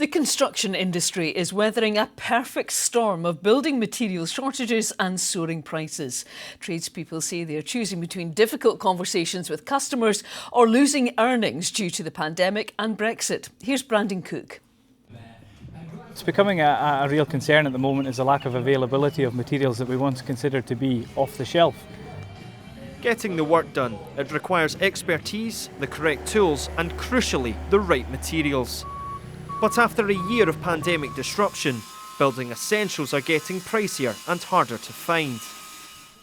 The construction industry is weathering a perfect storm of building materials shortages and soaring prices. Tradespeople say they are choosing between difficult conversations with customers or losing earnings due to the pandemic and Brexit. Here's Brandon Cook. It's becoming a real concern at the moment is the lack of availability of materials that we once considered to be off the shelf. Getting the work done, it requires expertise, the correct tools and, crucially, the right materials. But after a year of pandemic disruption, building essentials are getting pricier and harder to find.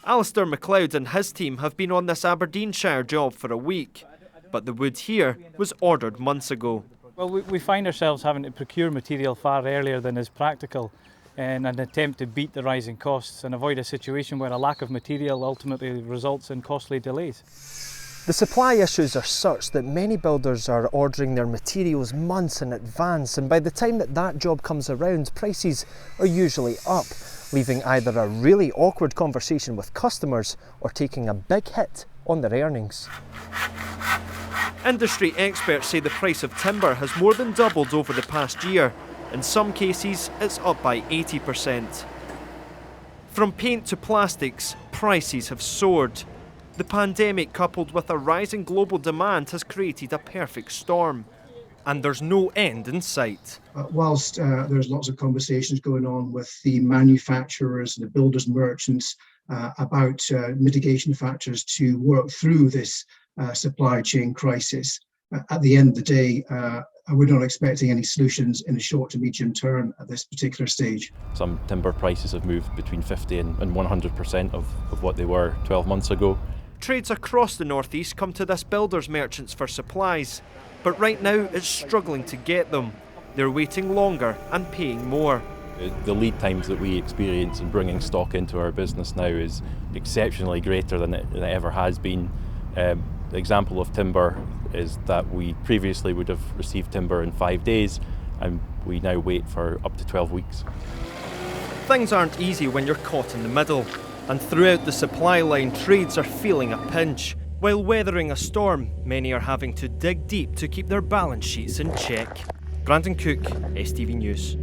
Alistair MacLeod and his team have been on this Aberdeenshire job for a week, but the wood here was ordered months ago. Well, we find ourselves having to procure material far earlier than is practical in an attempt to beat the rising costs and avoid a situation where a lack of material ultimately results in costly delays. The supply issues are such that many builders are ordering their materials months in advance, and by the time that job comes around, prices are usually up, leaving either a really awkward conversation with customers or taking a big hit on their earnings. Industry experts say the price of timber has more than doubled over the past year. In some cases, it's up by 80%. From paint to plastics, prices have soared. The pandemic, coupled with a rising global demand, has created a perfect storm. And there's no end in sight. Whilst there's lots of conversations going on with the manufacturers, the builders and merchants about mitigation factors to work through this supply chain crisis, at the end of the day, we're not expecting any solutions in the short to medium term at this particular stage. Some timber prices have moved between 50 and 100% of what they were 12 months ago. Trades across the northeast come to this builders merchants for supplies, but right now it's struggling to get them. They're waiting longer and paying more. The lead times that we experience in bringing stock into our business now is exceptionally greater than it ever has been. The example of timber is that we previously would have received timber in 5 days, and we now wait for up to 12 weeks. Things aren't easy when you're caught in the middle, and throughout the supply line, trades are feeling a pinch. While weathering a storm, many are having to dig deep to keep their balance sheets in check. Brandon Cook, STV News.